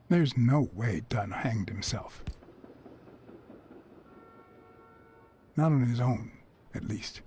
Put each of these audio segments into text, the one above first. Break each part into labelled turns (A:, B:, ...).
A: There's no way Dunn hanged himself. Not on his own, at least.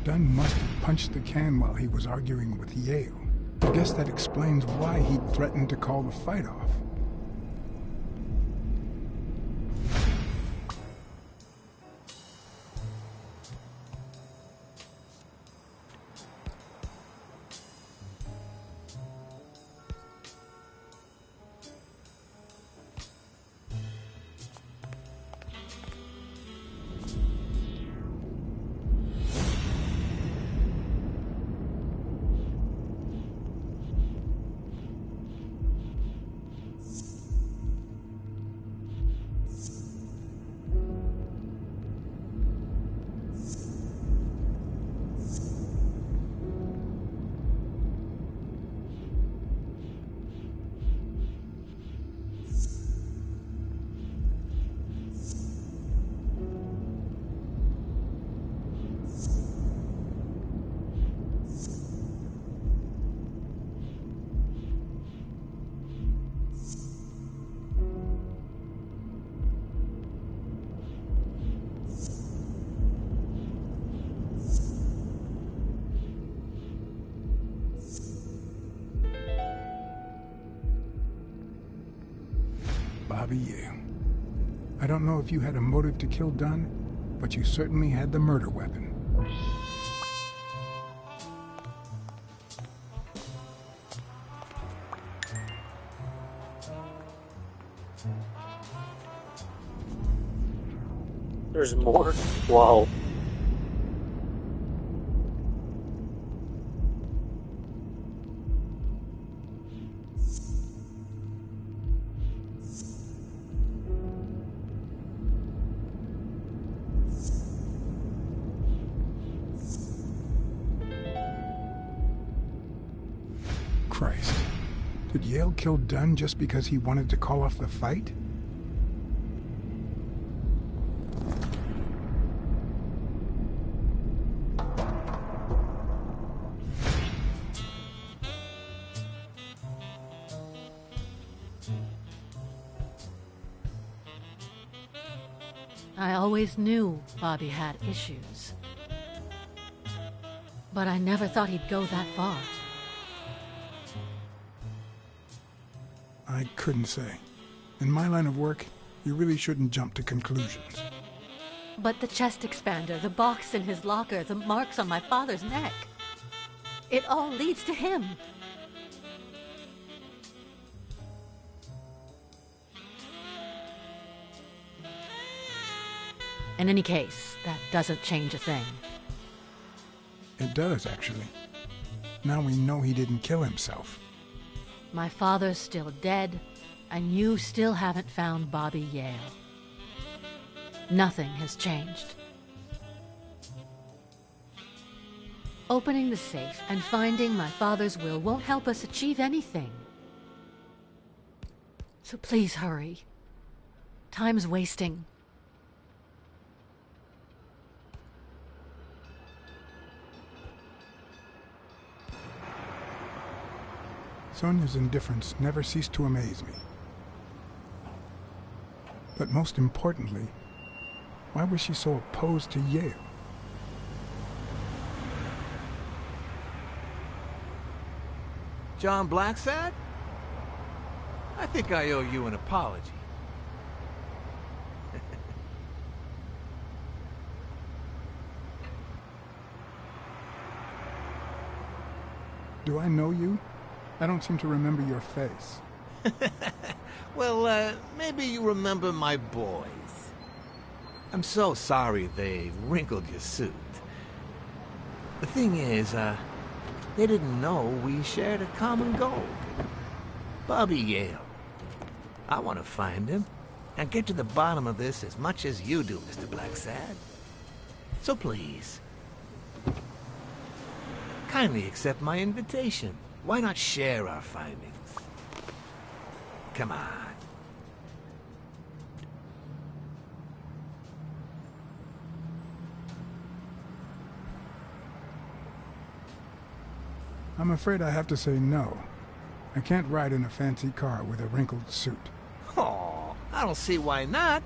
A: Dunn must have punched the can while he was arguing with Yale. I guess that explains why he threatened to call the fight off. Bobby Yale. I don't know if you had a motive to kill Dunn, but you certainly had the murder weapon.
B: There's more? Wow.
A: Christ. Did Yale kill Dunn just because he wanted to call off the fight?
C: I always knew Bobby had issues. But I never thought he'd go that far.
A: I couldn't say. In my line of work, you really shouldn't jump to conclusions.
C: But the chest expander, the box in his locker, the marks on my father's neck. It all leads to him. In any case, that doesn't change a thing.
A: It does, actually. Now we know he didn't kill himself.
C: My father's still dead, and you still haven't found Bobby Yale. Nothing has changed. Opening the safe and finding my father's will won't help us achieve anything. So please hurry. Time's wasting.
A: Sonia's indifference never ceased to amaze me. But most importantly, why was she so opposed to Yale?
D: John Blacksad? I think I owe you an apology.
A: Do I know you? I don't seem to remember your face.
D: Well, maybe you remember my boys. I'm so sorry they wrinkled your suit. The thing is, they didn't know we shared a common goal. Bobby Yale. I want to find him and get to the bottom of this as much as you do, Mr. Blacksad. So please, kindly accept my invitation. Why not share our findings? Come on.
A: I'm afraid I have to say no. I can't ride in a fancy car with a wrinkled suit.
D: Oh, I don't see why not.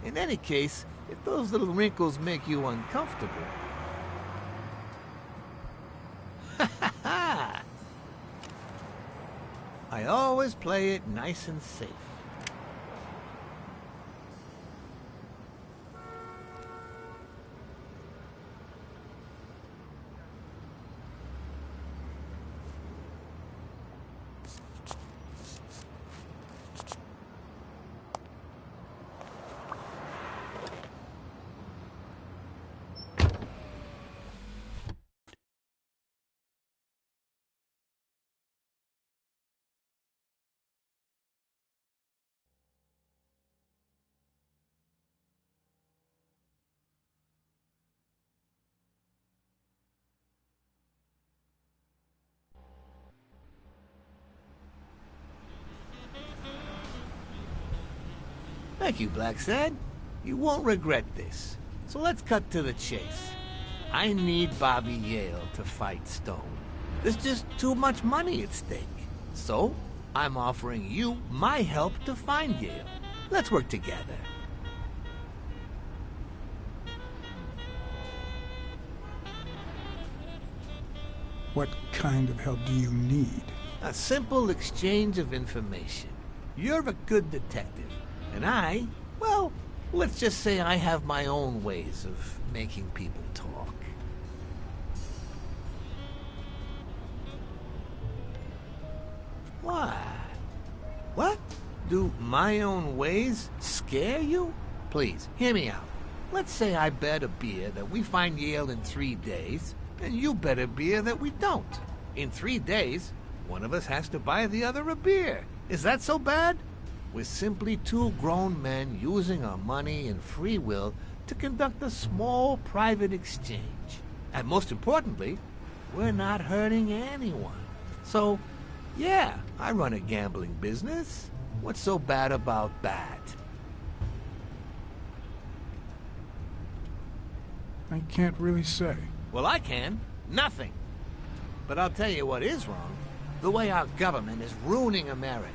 D: In any case, if those little wrinkles make you uncomfortable... I always play it nice and safe. Thank you, Blacksad. You won't regret this. So let's cut to the chase. I need Bobby Yale to fight Stone. There's just too much money at stake. So, I'm offering you my help to find Yale. Let's work together.
A: What kind of help do you need?
D: A simple exchange of information. You're a good detective. And I, well, let's just say I have my own ways of making people talk. What? What? Do my own ways scare you? Please, hear me out. Let's say I bet a beer that we find Yale in 3 days, and you bet a beer that we don't. In 3 days, one of us has to buy the other a beer. Is that so bad? We're simply two grown men using our money and free will to conduct a small private exchange. And most importantly, we're not hurting anyone. So, yeah, I run a gambling business. What's so bad about that?
A: I can't really say.
D: Well, I can. Nothing. But I'll tell you what is wrong. The way our government is ruining America.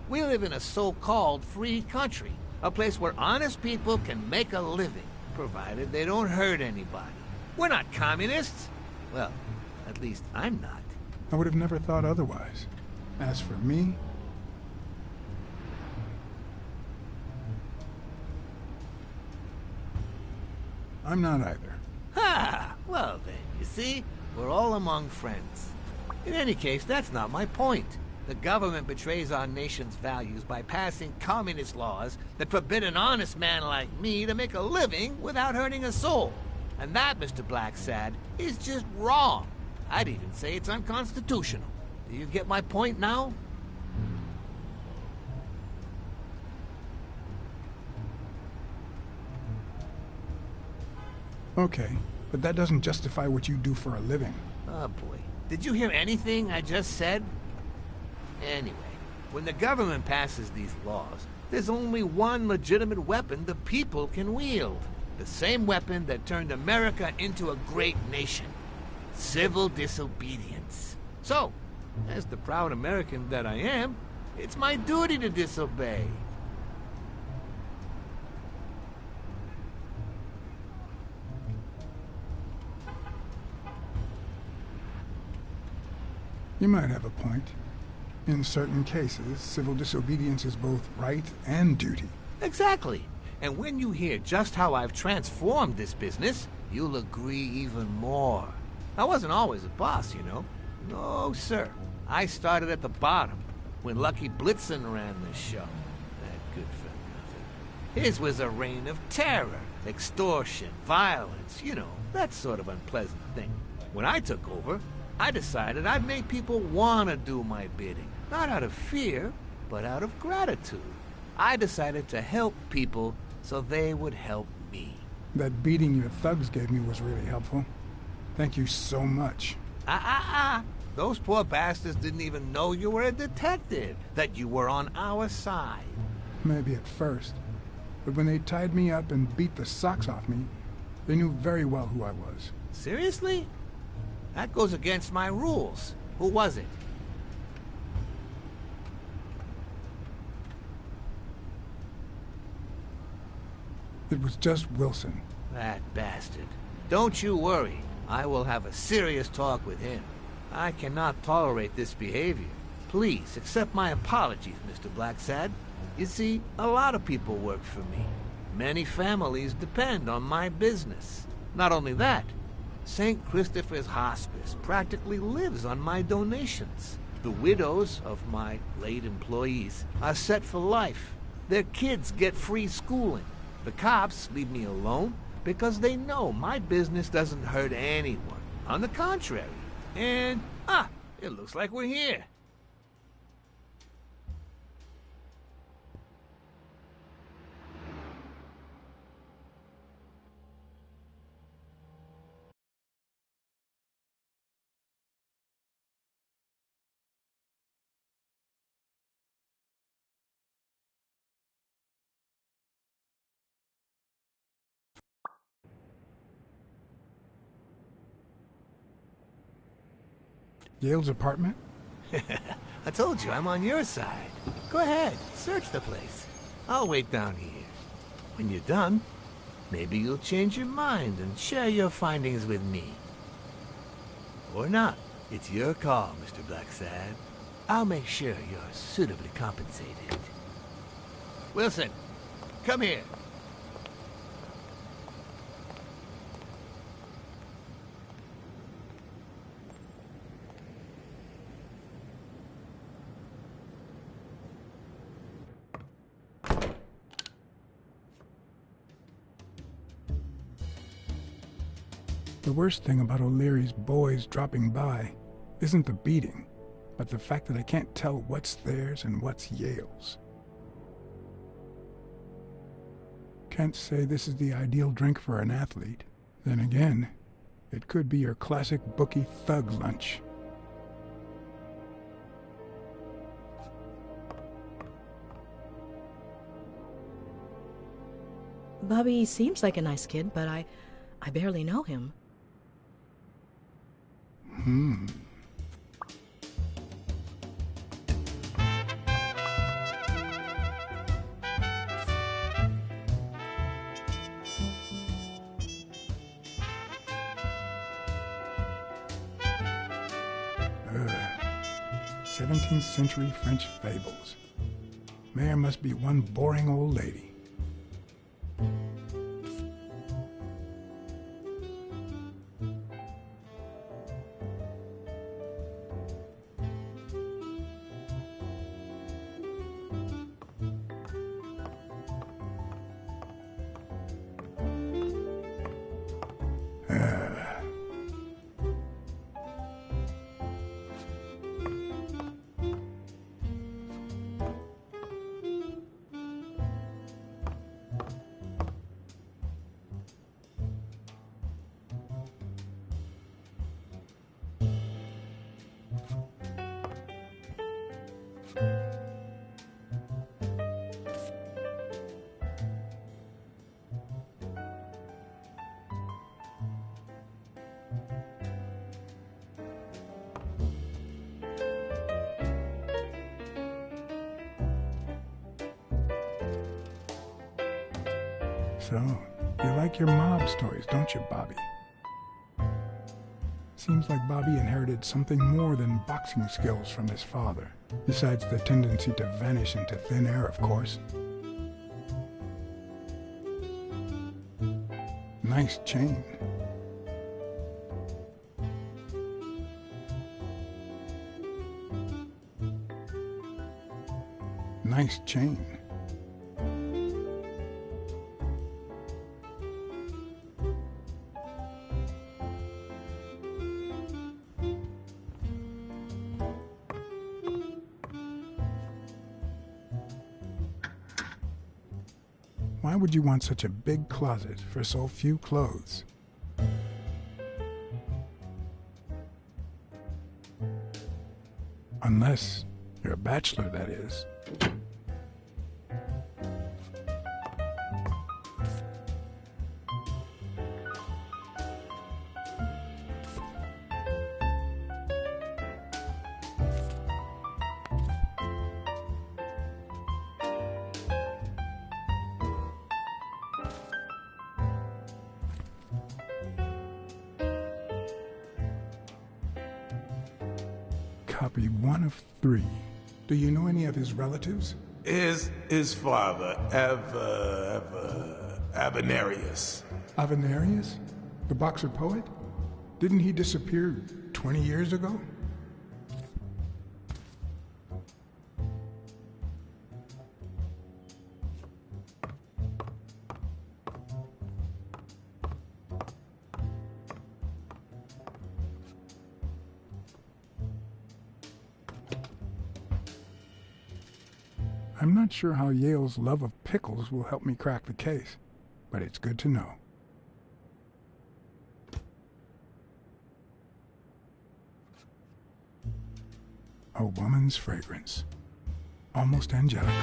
D: We live in a so-called free country, a place where honest people can make a living, provided they don't hurt anybody. We're not communists. Well, at least I'm not.
A: I would have never thought otherwise. As for me, I'm not either.
D: Ha! Well then, you see, we're all among friends. In any case, that's not my point. The government betrays our nation's values by passing communist laws that forbid an honest man like me to make a living without hurting a soul. And that, Mr. Blacksad, is just wrong. I'd even say it's unconstitutional. Do you get my point now?
A: Okay, but that doesn't justify what you do for a living.
D: Oh boy. Did you hear anything I just said? Anyway, when the government passes these laws, There's only one legitimate weapon the people can wield. The same weapon that turned America into a great nation. Civil disobedience. So, as the proud American that I am, it's my duty to disobey.
A: You might have a point. In certain cases, civil disobedience is both right and duty.
D: Exactly. And when you hear just how I've transformed this business, you'll agree even more. I wasn't always a boss, you know. No, sir. I started at the bottom, when Lucky Blitzen ran the show. That good for nothing. His was a reign of terror, extortion, violence, you know, that sort of unpleasant thing. When I took over, I decided I'd make people want to do my bidding. Not out of fear, but out of gratitude. I decided to help people so they would help me.
A: That beating your thugs gave me was really helpful. Thank you so much.
D: Those poor bastards didn't even know you were a detective, that you were on our side.
A: Maybe at first. But when they tied me up and beat the socks off me, they knew very well who I was.
D: Seriously? That goes against my rules. Who was it?
A: It was just Wilson.
D: That bastard. Don't you worry. I will have a serious talk with him. I cannot tolerate this behavior. Please accept my apologies, Mr. Blacksad. You see, a lot of people work for me. Many families depend on my business. Not only that, St. Christopher's Hospice practically lives on my donations. The widows of my late employees are set for life. Their kids get free schooling. The cops leave me alone because they know my business doesn't hurt anyone. On the contrary. And, it looks like we're here.
A: Yale's apartment?
D: I told you I'm on your side. Go ahead, search the place. I'll wait down here. When you're done, maybe you'll change your mind and share your findings with me. Or not. It's your call, Mr. Blacksad. I'll make sure you're suitably compensated. Wilson, come here.
A: The worst thing about O'Leary's boys dropping by isn't the beating, but the fact that I can't tell what's theirs and what's Yale's. Can't say this is the ideal drink for an athlete. Then again, it could be your classic bookie thug lunch.
E: Bobby seems like a nice kid, but I barely know him.
A: Hmm. Ugh. 17th century French fables. Mayor must be one boring old lady. So, you like your mob stories, don't you, Bobby? Seems like Bobby inherited something more than boxing skills from his father, besides the tendency to vanish into thin air, of course. Nice chain. Nice chain. Why would you want such a big closet for so few clothes? Unless you're a bachelor, that is. Copy 1 of 3. Do you know any of his relatives?
F: His father, Avenarius.
A: Avenarius? The boxer poet? Didn't he disappear 20 years ago? I'm not sure how Yale's love of pickles will help me crack the case, but it's good to know. A woman's fragrance. Almost angelical.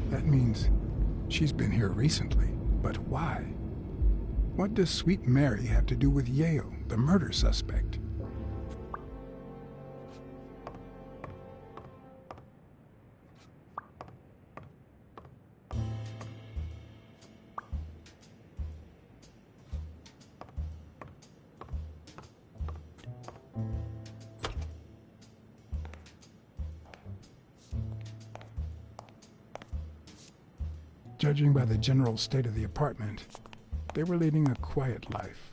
A: That means she's been here recently. But why? What does Sweet Mary have to do with Yale, the murder suspect? Judging by the general state of the apartment, they were leading a quiet life.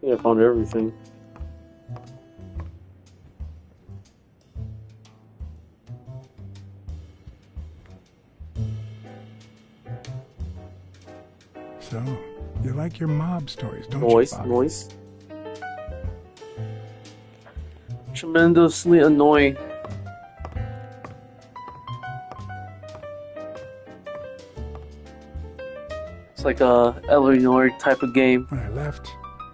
B: Yeah, I found everything.
A: So, you like your mob stories, don't
B: Noise,
A: you, Bobby?
B: noise. Tremendously annoying. It's like a Eleanor type of game.
A: When I left,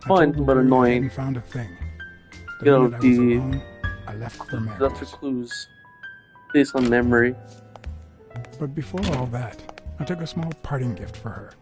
B: Fun,
A: I told
B: but
A: Larry I
B: annoying.
A: hadn't found a thing. The
B: You know,
A: minute I was
B: the
A: alone, I left for
B: Left for
A: Mary's.
B: clues. based on memory.
A: But before all that, I took a small parting gift for her.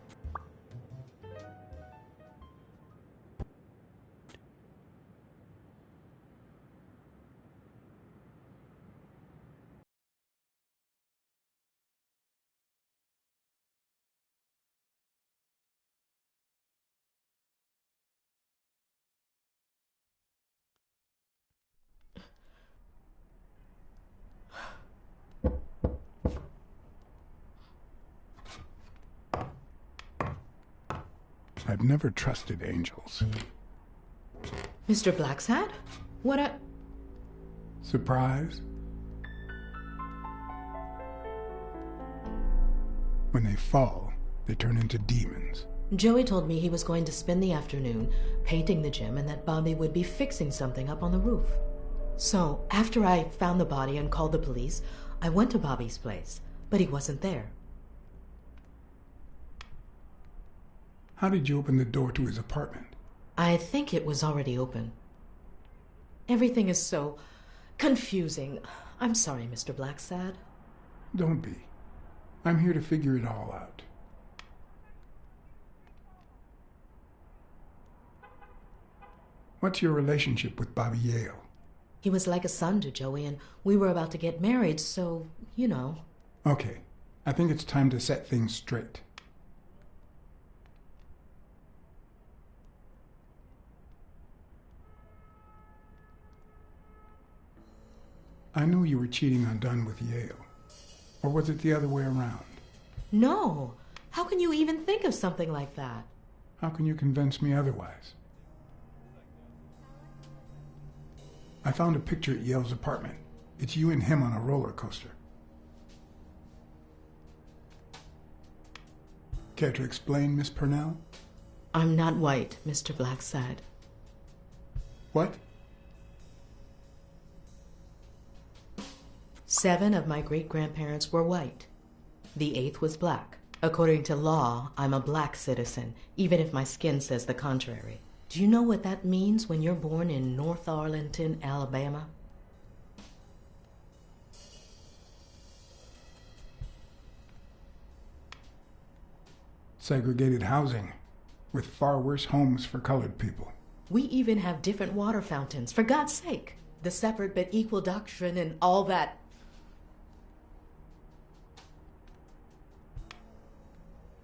A: I've never trusted angels.
E: Mr. Blacksad? What a...
A: Surprise? When they fall, they turn into demons.
E: Joey told me he was going to spend the afternoon painting the gym and that Bobby would be fixing something up on the roof. So, after I found the body and called the police, I went to Bobby's place, but he wasn't there.
A: How did you open the door to his apartment?
E: I think it was already open. Everything is so confusing. I'm sorry, Mr. Blacksad.
A: Don't be. I'm here to figure it all out. What's your relationship with Bobby Yale?
E: He was like a son to Joey, and we were about to get married, so, you know.
A: Okay, I think it's time to set things straight. I knew you were cheating on Dunn with Yale. Or was it the other way around?
E: No. How can you even think of something like that?
A: How can you convince me otherwise? I found a picture at Yale's apartment. It's you and him on a roller coaster. Care to explain, Miss Purnell?
E: I'm not white, Mr. Blacksad.
A: What?
E: 7 of my great-grandparents were white. The 8th was black. According to law, I'm a black citizen, even if my skin says the contrary. Do you know what that means when you're born in North Arlington, Alabama?
A: Segregated housing, with far worse homes for colored people.
E: We even have different water fountains, for God's sake. The separate but equal doctrine and all that.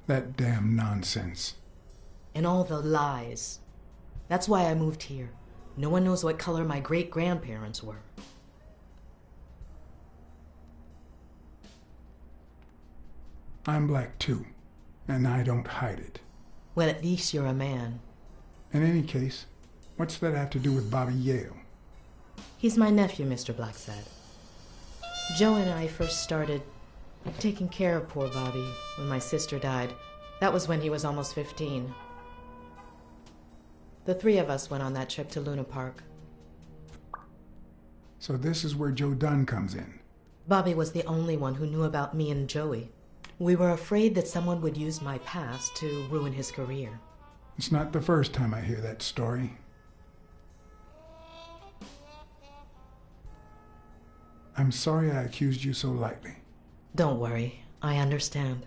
A: That damn nonsense.
E: And all the lies. That's why I moved here. No one knows what color my great-grandparents were.
A: I'm black too, and I don't hide it.
E: Well, at least you're a man.
A: In any case, what's that have to do with Bobby Yale?
E: He's my nephew, Mr. Blacksad. Joe and I first started taking care of poor Bobby when my sister died. That was when he was almost 15. The 3 of us went on that trip to Luna Park.
A: So this is where Joe Dunn comes in.
E: Bobby was the only one who knew about me and Joey. We were afraid that someone would use my past to ruin his career.
A: It's not the first time I hear that story. I'm sorry I accused you so lightly.
E: Don't worry, I understand.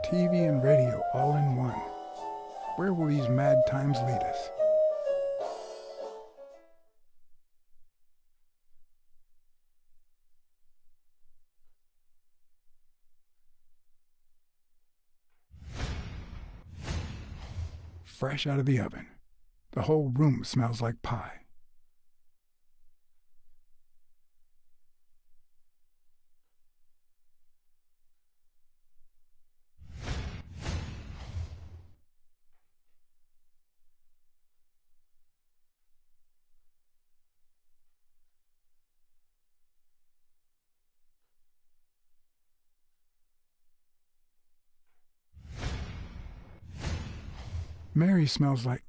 A: TV and radio all in one. Where will these mad times lead us? Fresh out of the oven. The whole room smells like pie. Mary smells like...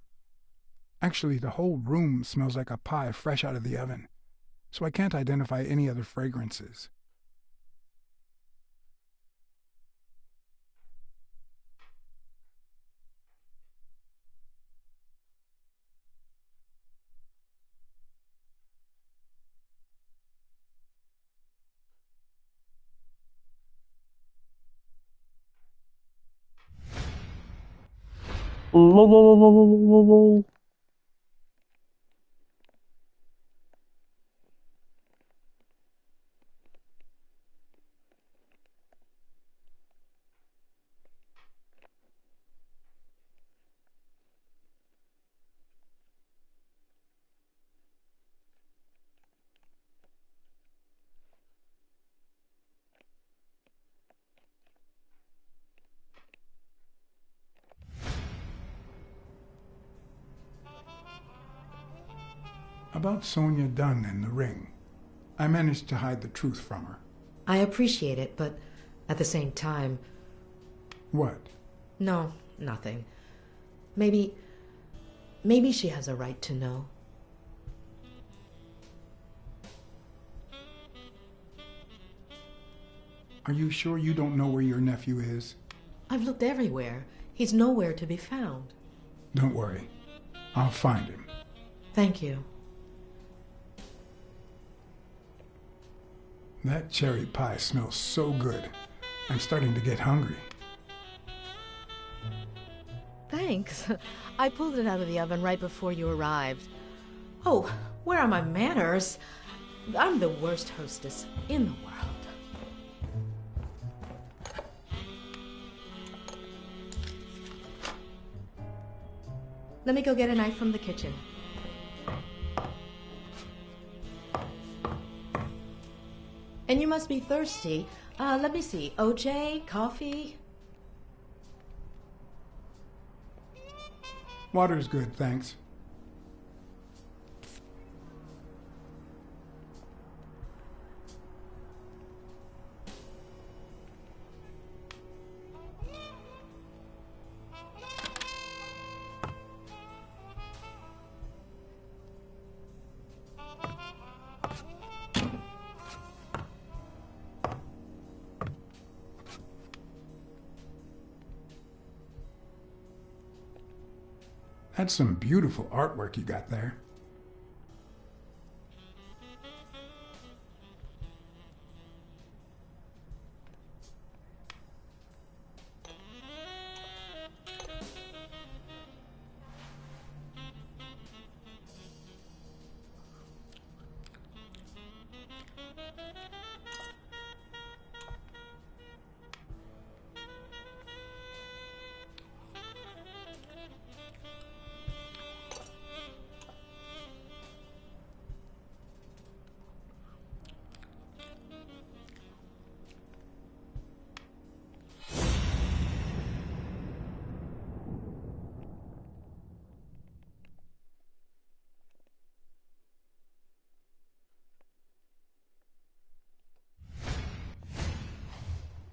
A: Actually, the whole room smells like a pie fresh out of the oven, so I can't identify any other fragrances.
B: Lol.
A: About Sonia Dunn and the ring. I managed to hide the truth from her.
E: I appreciate it, but at the same time...
A: What?
E: No, nothing. Maybe she has a right to know.
A: Are you sure you don't know where your nephew is?
E: I've looked everywhere. He's nowhere to be found.
A: Don't worry. I'll find him.
E: Thank you.
A: That cherry pie smells so good. I'm starting to get hungry.
E: Thanks. I pulled it out of the oven right before you arrived. Oh, where are my manners? I'm the worst hostess in the world. Let me go get a knife from the kitchen. And you must be thirsty. Let me see. OJ? Coffee?
A: Water's good, thanks. That's some beautiful artwork you got there.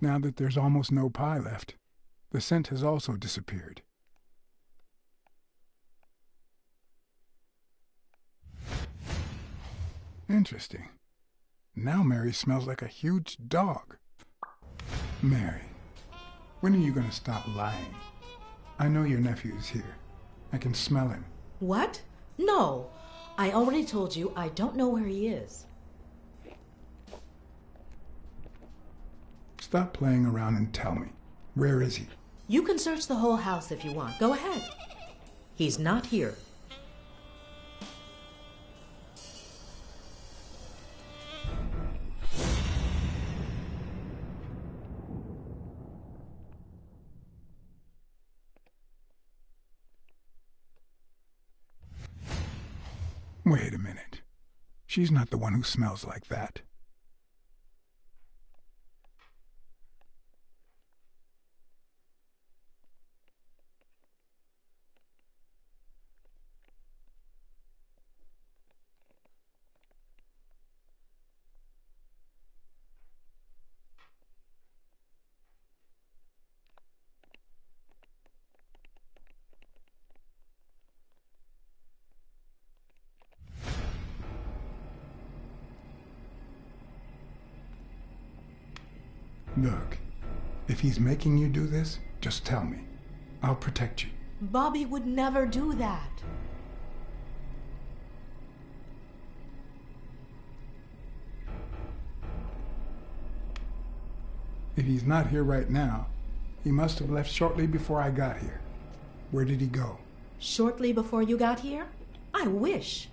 A: Now that there's almost no pie left, the scent has also disappeared. Interesting. Now Mary smells like a huge dog. Mary, when are you going to stop lying? I know your nephew is here. I can smell him.
E: What? No. I already told you I don't know where he is.
A: Stop playing around and tell me. Where is he?
E: You can search the whole house if you want. Go ahead. He's not here.
A: Wait a minute. She's not the one who smells like that. Look, if he's making you do this, just tell me. I'll protect you.
E: Bobby would never do that.
A: If he's not here right now, he must have left shortly before I got here. Where did he go?
E: Shortly before you got here? I wish.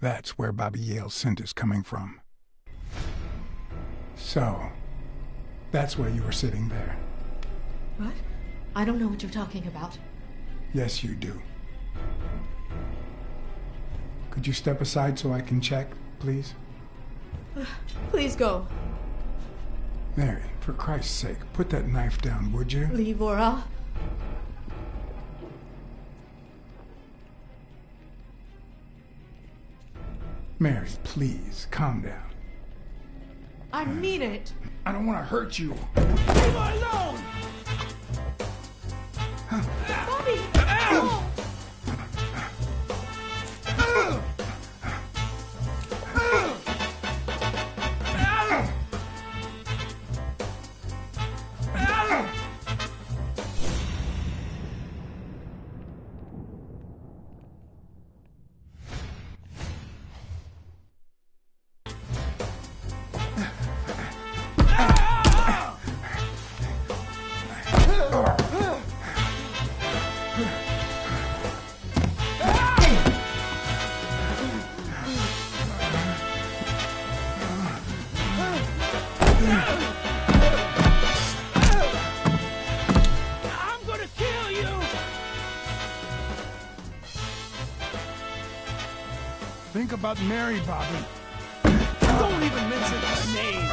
A: That's where Bobby Yale's scent is coming from. So, that's why you were sitting there.
E: What? I don't know what you're talking about.
A: Yes, you do. Could you step aside so I can check, please?
E: Please go.
A: Mary, for Christ's sake, put that knife down, would you?
E: Leave or I'll...
A: Mary, please, calm down.
E: I mean it.
A: I don't want to hurt you.
D: Leave her alone!
E: Bobby! Oh.
D: I'm gonna kill you!
A: Think about Mary, Bobby.
D: Don't even mention her name!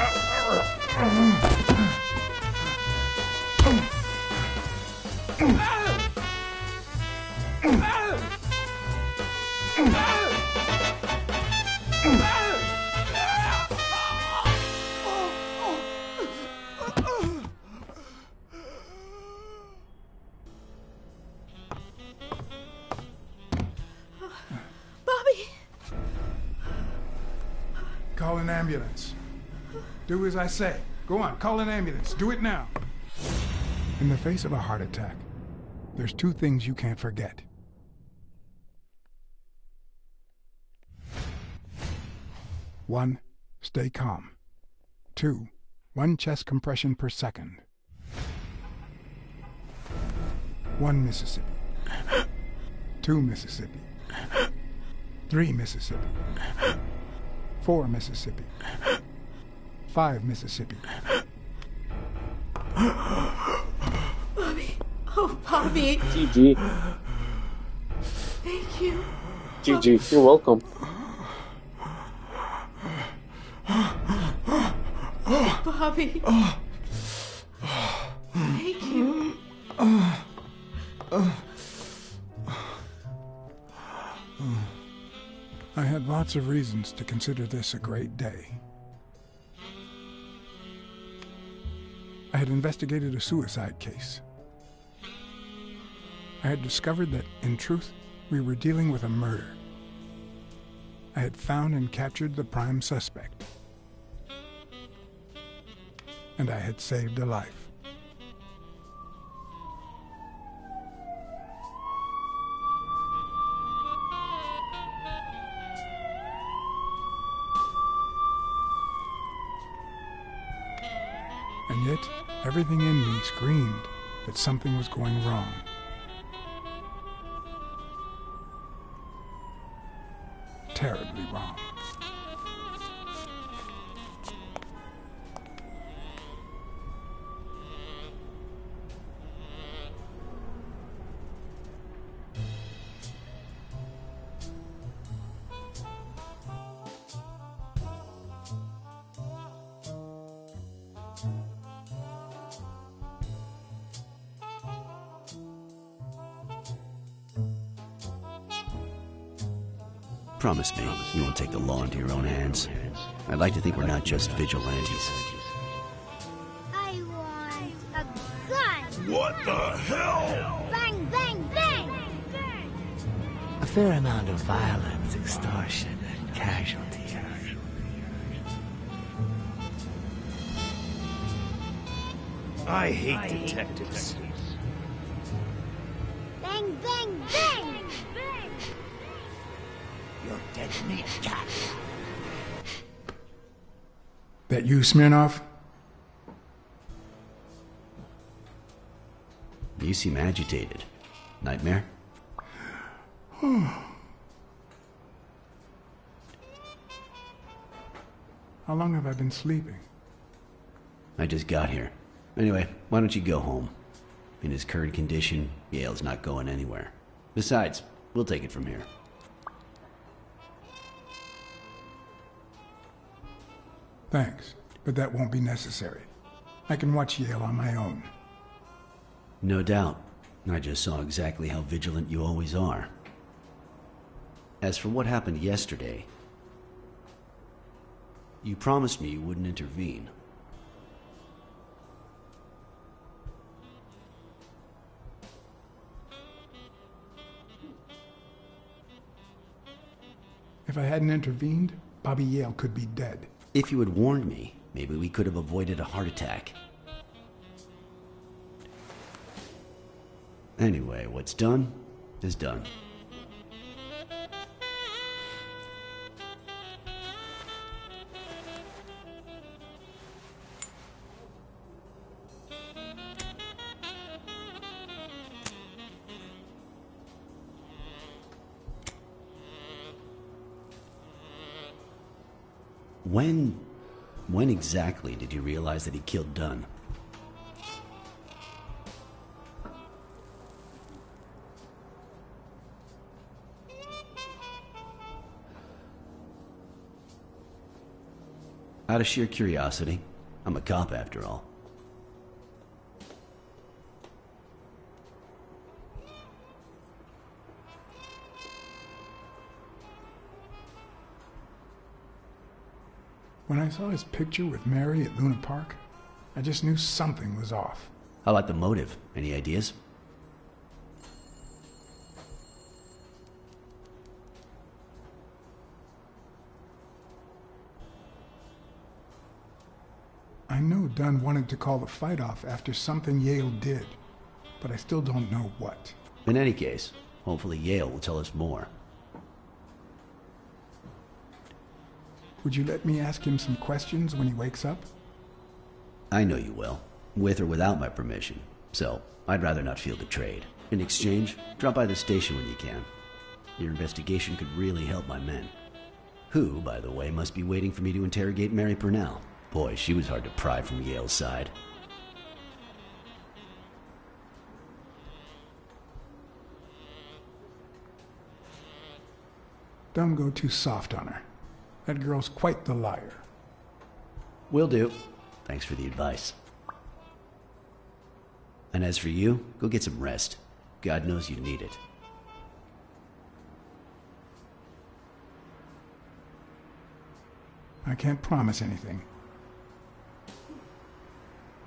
E: Bobby!
A: Call an ambulance. Do as I say. Go on, call an ambulance. Do it now. In the face of a heart attack, there's two things you can't forget. One, stay calm. Two, 1 chest compression per second. 1 Mississippi. 2 Mississippi. 3 Mississippi. 4 Mississippi. 5 Mississippi.
E: Bobby! Oh, Bobby!
B: GG.
E: Thank you.
B: GG. You're welcome.
E: Bobby! Thank you.
A: I had lots of reasons to consider this a great day. I had investigated a suicide case. I had discovered that, in truth, we were dealing with a murder. I had found and captured the prime suspect. And I had saved a life. And yet, everything in me screamed that something was going wrong. Terribly wrong.
G: Promise me you won't take the law into your own hands. I'd like to think we're not just vigilantes.
H: I want a gun!
F: What the hell?
H: Bang, bang, bang!
D: A fair amount of violence extortion and casualty. I hate detectives.
H: Bang, bang, bang!
D: You're dead meat, cat.
A: That you, Smirnoff?
G: You seem agitated. Nightmare?
A: How long have I been sleeping?
G: I just got here. Anyway, why don't you go home? In his current condition, Yale's not going anywhere. Besides, we'll take it from here.
A: Thanks, but that won't be necessary. I can watch Yale on my own.
G: No doubt. I just saw exactly how vigilant you always are. As for what happened yesterday, you promised me you wouldn't intervene.
A: If I hadn't intervened, Bobby Yale could be dead.
G: If you had warned me, maybe we could have avoided a heart attack. Anyway, what's done is done. When exactly did you realize that he killed Dunn? Out of sheer curiosity. I'm a cop after all.
A: When I saw his picture with Mary at Luna Park, I just knew something was off.
G: How about the motive? Any ideas?
A: I know Dunn wanted to call the fight off after something Yale did, but I still don't know what.
G: In any case, hopefully Yale will tell us more.
A: Would you let me ask him some questions when he wakes up?
G: I know you will, with or without my permission, so I'd rather not feel betrayed. In exchange, drop by the station when you can. Your investigation could really help my men. Who, by the way, must be waiting for me to interrogate Mary Purnell. Boy, she was hard to pry from Yale's side.
A: Don't go too soft on her. That girl's quite the liar.
G: Will do. Thanks for the advice. And as for you, go get some rest. God knows you need it.
A: I can't promise anything.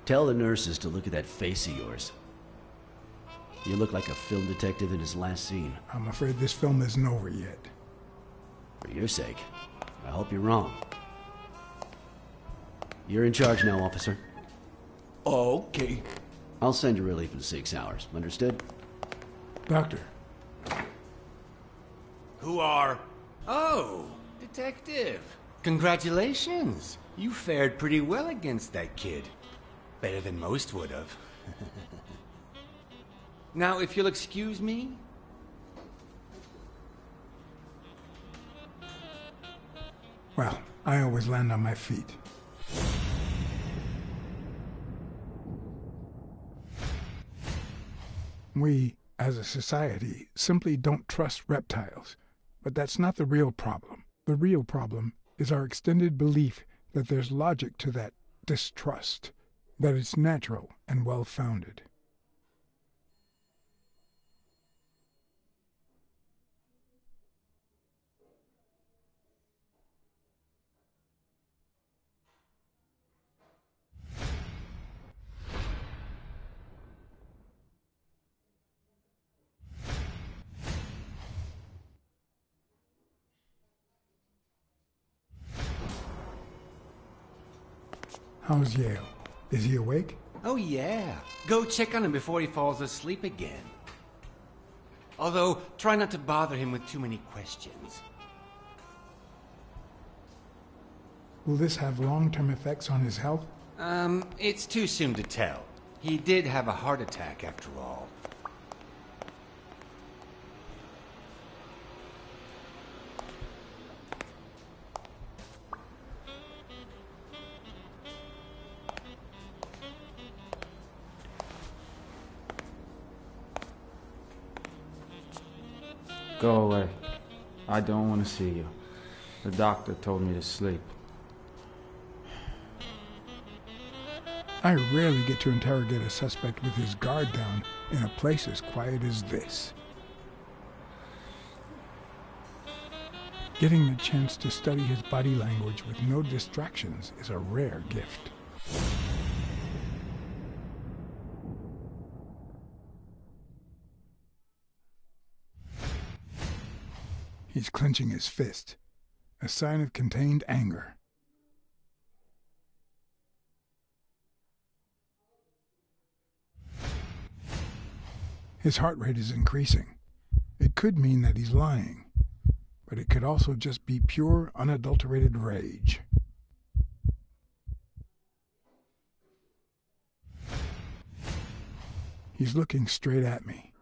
G: Tell the nurses to look at that face of yours. You look like a film detective in his last scene.
A: I'm afraid this film isn't over yet.
G: For your sake, I hope you're wrong. You're in charge now, officer.
F: Okay.
G: I'll send you relief in 6 hours. Understood?
A: Doctor,
F: Who are?
I: Oh, detective. Congratulations. You fared pretty well against that kid. Better than most would have. Now, if you'll excuse me.
A: well, I always land on my feet. We, as a society, simply don't trust reptiles. But that's not the real problem. The real problem is our extended belief that there's logic to that distrust, that it's natural and well-founded. How's Yale? Is he awake?
I: Oh, yeah. Go check on him before he falls asleep again. Although, try not to bother him with too many questions.
A: Will this have long-term effects on his health?
I: It's too soon to tell. He did have a heart attack after all.
J: Go away. I don't want to see you. The doctor told me to sleep.
A: I rarely get to interrogate a suspect with his guard down in a place as quiet as this. Getting the chance to study his body language with no distractions is a rare gift. He's clenching his fist, a sign of contained anger. His heart rate is increasing. It could mean that he's lying, but it could also just be pure, unadulterated rage. He's looking straight at me.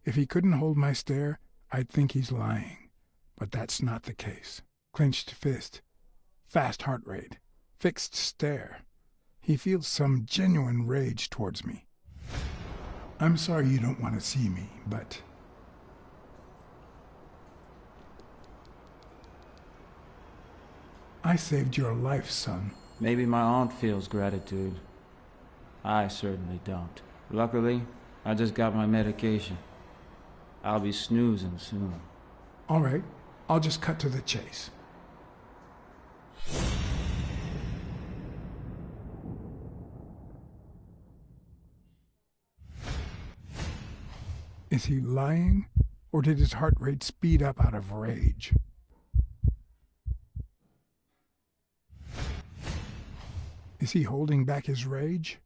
A: If he couldn't hold my stare, I'd think he's lying. But that's not the case. Clenched fist, fast heart rate, fixed stare. He feels some genuine rage towards me. I'm sorry you don't want to see me, but... I saved your life, son.
J: Maybe my aunt feels gratitude. I certainly don't. Luckily, I just got my medication. I'll be snoozing soon.
A: All right. I'll just cut to the chase. Is he lying, or did his heart rate speed up out of rage? Is he holding back his rage?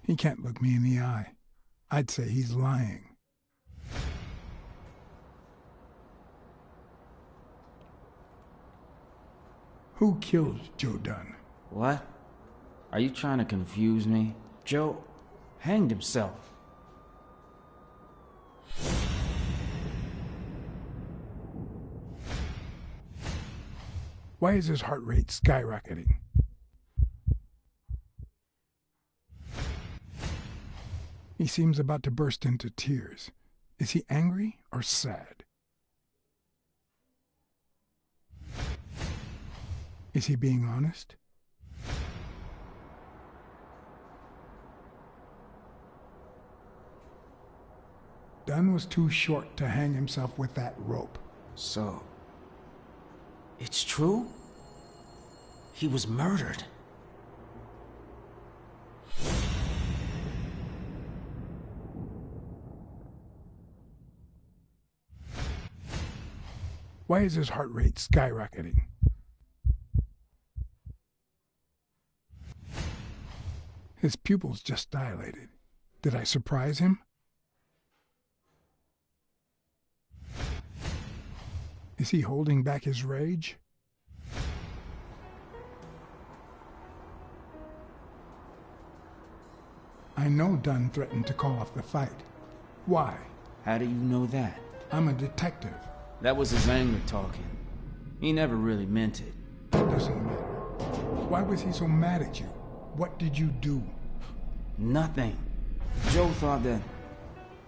A: He can't look me in the eye. I'd say he's lying. Who killed Joe Dunn?
J: What? Are you trying to confuse me? Joe hanged himself.
A: Why is his heart rate skyrocketing? He seems about to burst into tears. Is he angry or sad? Is he being honest? Dunn was too short to hang himself with that rope.
J: So, it's true? He was murdered.
A: Why is his heart rate skyrocketing? His pupils just dilated. Did I surprise him? Is he holding back his rage? I know Dunn threatened to call off the fight. Why?
J: How do you know that?
A: I'm a detective.
J: That was his anger talking. He never really meant it.
A: That doesn't matter. Why was he so mad at you? What did you do?
J: Nothing. Joe thought that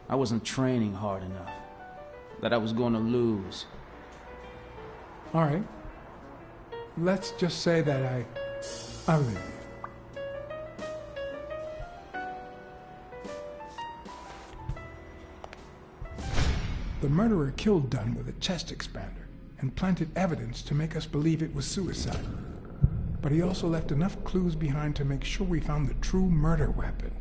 J: I wasn't training hard enough. That I was going to lose.
A: All right. Let's just say that I'll leave you. The murderer killed Dunn with a chest expander and planted evidence to make us believe it was suicide. But he also left enough clues behind to make sure we found the true murder weapon.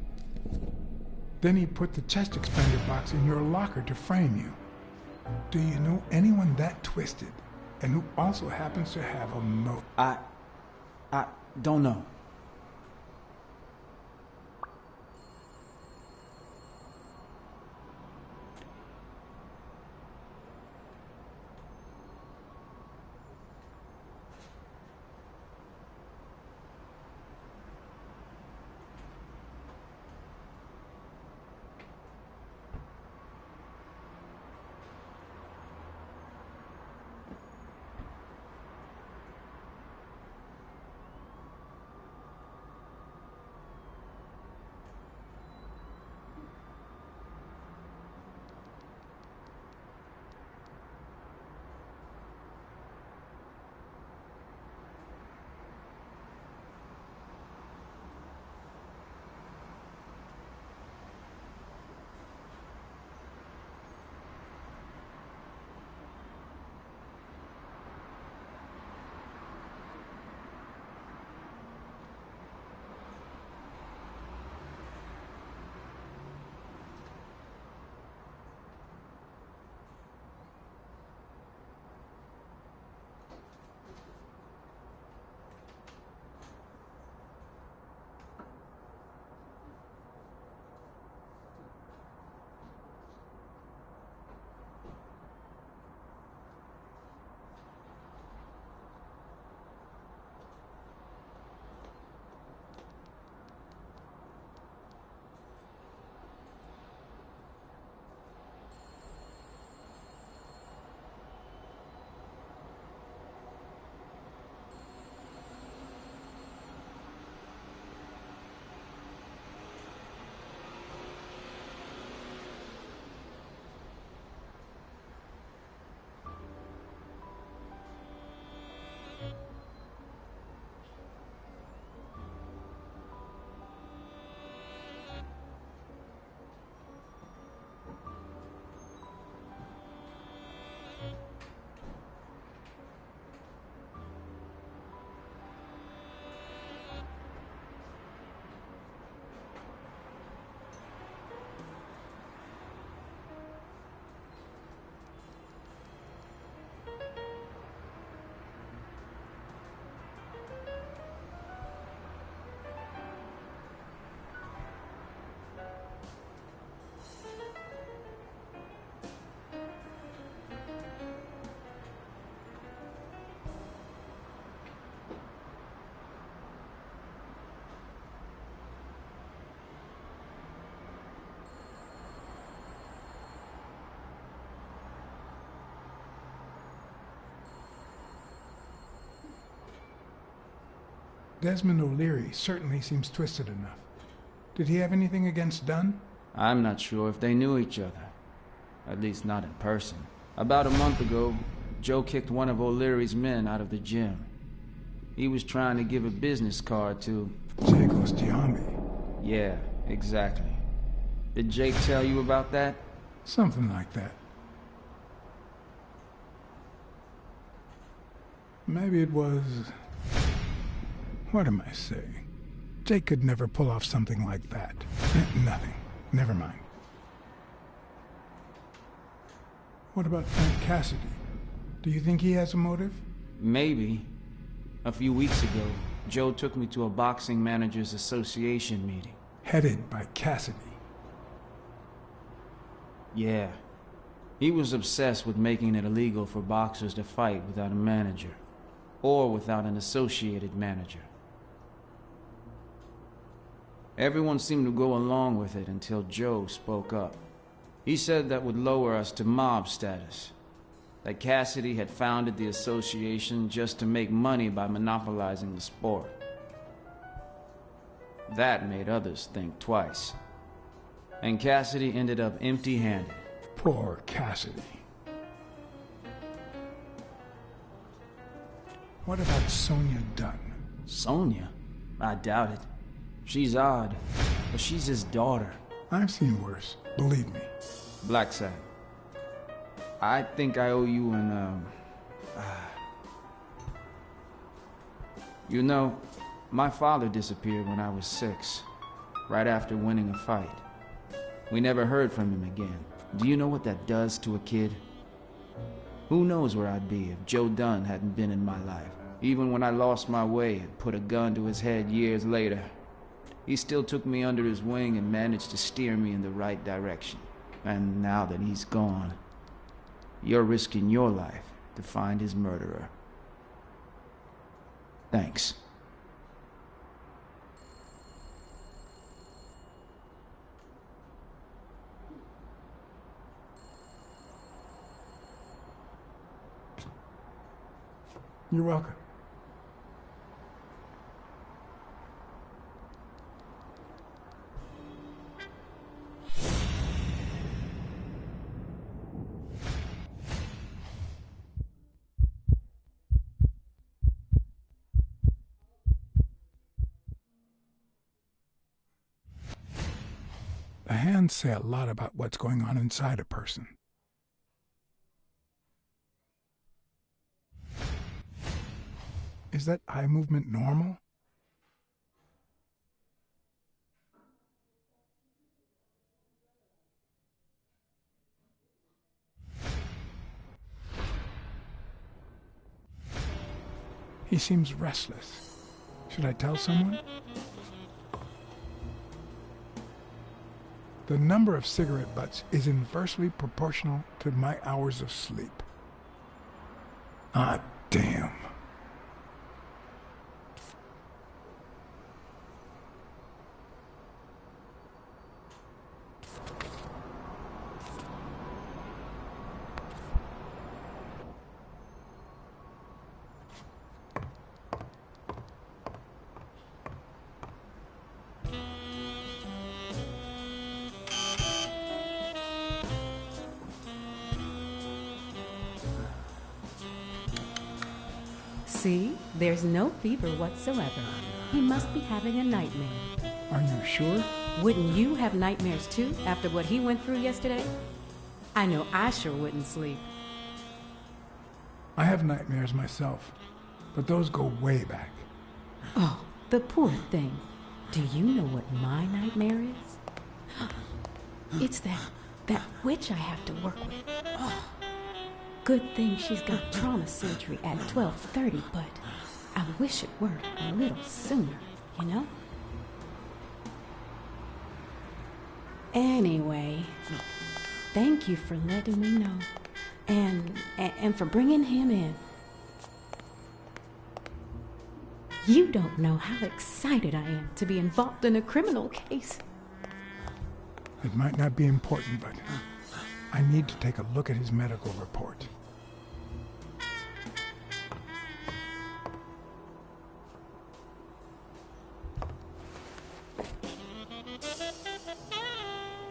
A: Then he put the chest expander box in your locker to frame you. Do you know anyone that twisted and who also happens to have a motive?
J: I don't know.
A: Desmond O'Leary certainly seems twisted enough. Did he have anything against Dunn?
J: I'm not sure if they knew each other. At least not in person. About a month ago, Joe kicked one of O'Leary's men out of the gym. He was trying to give a business card to...
A: Jake Ostiambi.
J: Yeah, exactly. Did Jake tell you about that?
A: Something like that. Maybe it was... What am I saying? Jake could never pull off something like that. Nothing. Never mind. What about Frank Cassidy? Do you think he has a motive?
J: Maybe. A few weeks ago, Joe took me to a Boxing Managers Association meeting.
A: Headed by Cassidy.
J: Yeah. He was obsessed with making it illegal for boxers to fight without a manager. Or without an associated manager. Everyone seemed to go along with it until Joe spoke up. He said that would lower us to mob status. That Cassidy had founded the association just to make money by monopolizing the sport. That made others think twice. And Cassidy ended up empty-handed.
A: Poor Cassidy. What about Sonia Dunn?
J: Sonia? I doubt it. She's odd, but she's his daughter.
A: I've seen worse, believe me.
J: Blacksad, I think I owe you an, You know, my father disappeared when I was 6, right after winning a fight. We never heard from him again. Do you know what that does to a kid? Who knows where I'd be if Joe Dunn hadn't been in my life. Even when I lost my way and put a gun to his head years later, he still took me under his wing and managed to steer me in the right direction. And now that he's gone, you're risking your life to find his murderer. Thanks.
A: You're welcome. The hands say a lot about what's going on inside a person. Is that eye movement normal? He seems restless. Should I tell someone? The number of cigarette butts is inversely proportional to my hours of sleep. Ah, damn.
K: See? There's no fever whatsoever. He must be having a nightmare.
A: Are you sure?
K: Wouldn't you have nightmares too, after what he went through yesterday? I know I sure wouldn't sleep.
A: I have nightmares myself, but those go way back.
K: Oh, the poor thing. Do you know what my nightmare is? It's that witch I have to work with. Oh. Good thing she's got trauma surgery at 12:30, but I wish it were a little sooner, you know? Anyway, thank you for letting me know, and for bringing him in. You don't know how excited I am to be involved in a criminal case.
A: It might not be important, but I need to take a look at his medical report.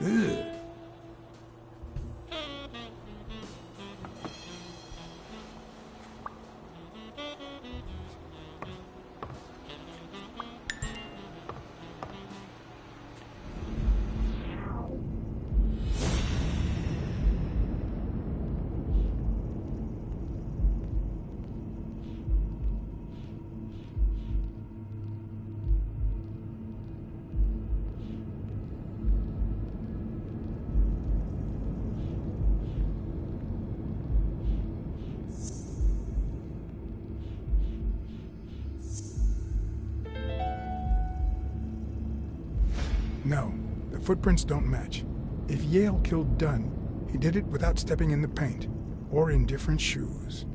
A: Ugh. No, the footprints don't match. If Yale killed Dunn, he did it without stepping in the paint, or in different shoes.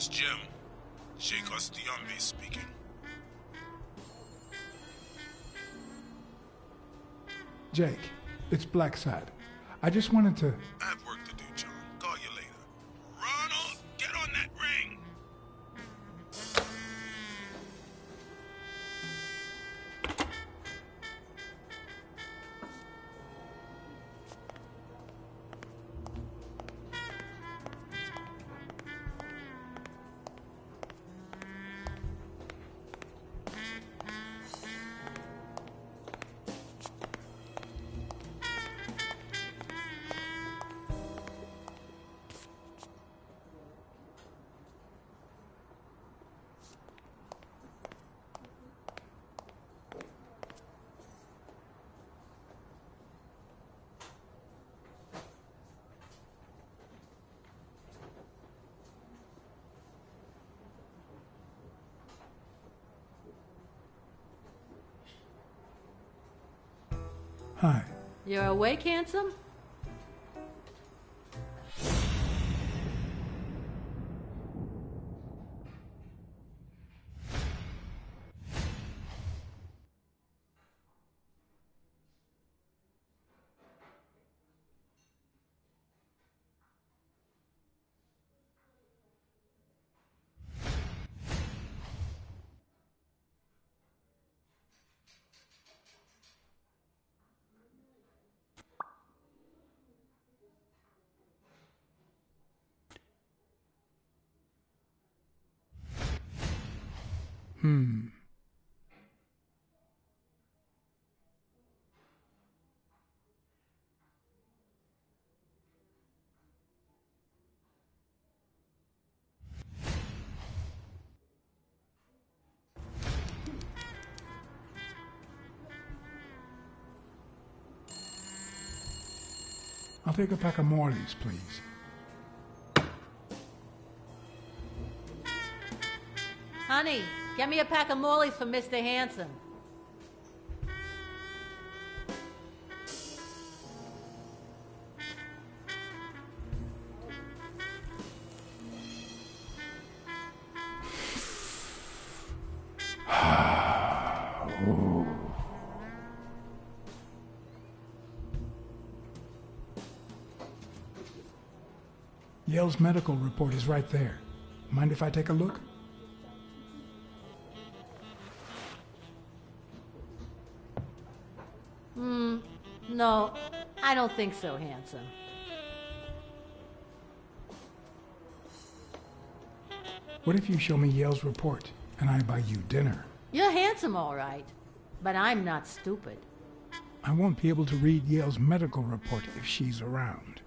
L: name's Jim. Sheikh Ostiombe speaking.
A: Jake, it's Blackside. I just wanted to...
L: I have work to do, John. Call you later. Ronald, get on that ring!
A: Hi.
C: You're awake, handsome?
A: I'll take a pack of Morley's, please.
C: Honey, get me a pack of Morley's for Mr. Hanson.
A: Yale's medical report is right there. Mind if I take a look?
C: No, I don't think so, handsome.
A: What if you show me Yale's report and I buy you dinner?
C: You're handsome, all right, but I'm not stupid.
A: I won't be able to read Yale's medical report if she's around.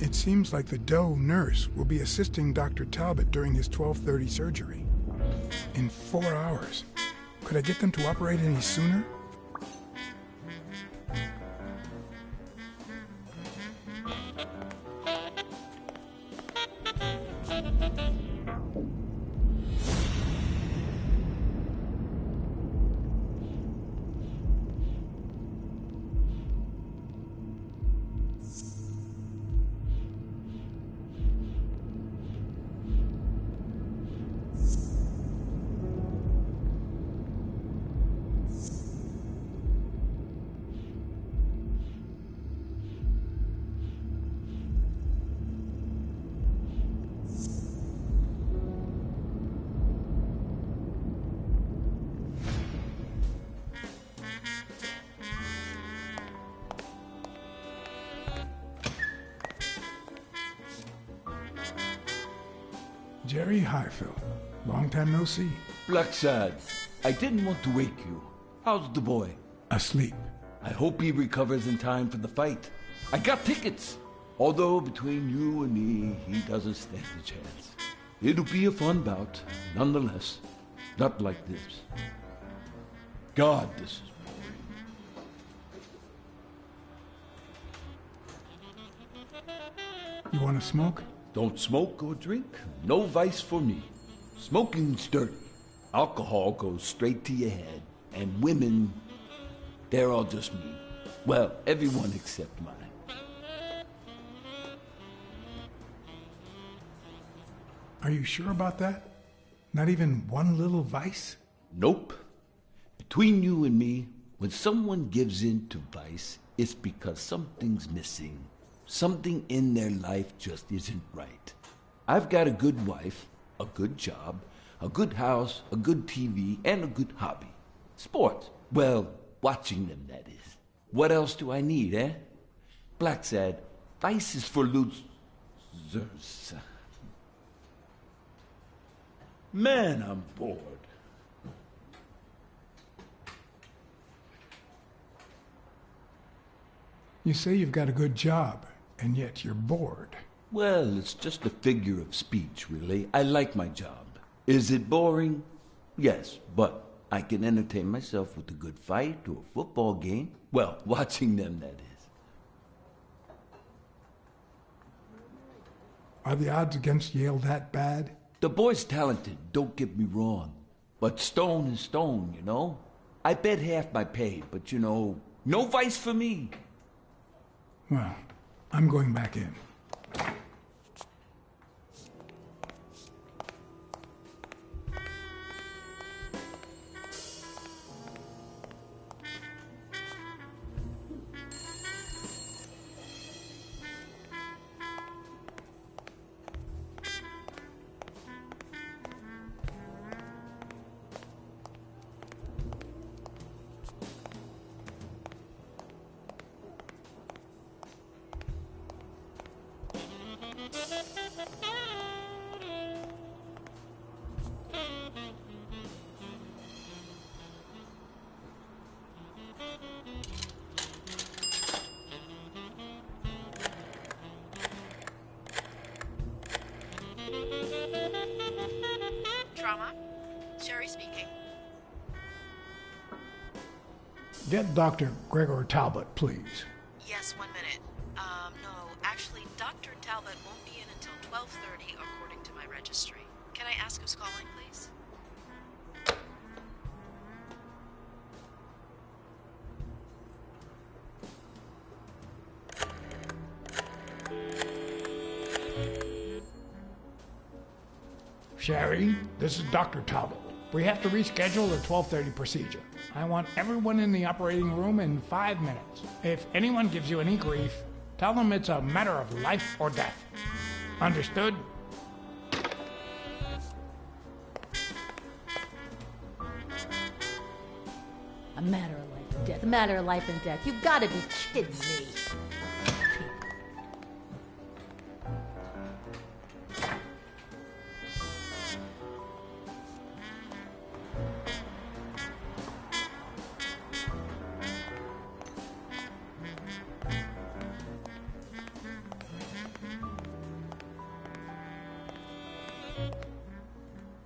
A: It seems like the Doe nurse will be assisting Dr. Talbot during his 12:30 surgery. In 4 hours. Could I get them to operate any sooner? Jerry Highfield. Long time no see.
F: Blacksad, I didn't want to wake you. How's the boy?
A: Asleep.
F: I hope he recovers in time for the fight. I got tickets. Although between you and me, he doesn't stand a chance. It'll be a fun bout, nonetheless. Not like this. God, this is boring.
A: You want to smoke?
F: Don't smoke or drink. No vice for me. Smoking's dirty. Alcohol goes straight to your head. And women, they're all just mean. Well, everyone except mine.
A: Are you sure about that? Not even one little vice?
F: Nope. Between you and me, when someone gives in to vice, it's because something's missing. Something in their life just isn't right. I've got a good wife, a good job, a good house, a good TV, and a good hobby. Sports. Well, watching them, that is. What else do I need, eh? Black said, vice is for losers. Man, I'm bored.
A: You say you've got a good job, and yet you're bored.
F: Well, it's just a figure of speech, really. I like my job. Is it boring? Yes, but I can entertain myself with a good fight or a football game. Well, watching them, that is.
A: Are the odds against Yale that bad?
F: The boy's talented, don't get me wrong. But stone is stone, you know? I bet half my pay, but you know, no vice for me.
A: Well, I'm going back in.
M: Trauma? Sherry speaking.
A: Get Dr. Gregor Talbot, please.
M: Yes, 1 minute. No, actually, Dr. Talbot won't be in until 12:30 according to my registry. Can I ask who's calling, please?
A: Sherry, this is Dr. Talbot. We have to reschedule the 12:30 procedure. I want everyone in the operating room in 5 minutes. If anyone gives you any grief, tell them it's a matter of life or death. Understood?
C: A matter of life and death. A matter of life and death. You've got to be kidding me.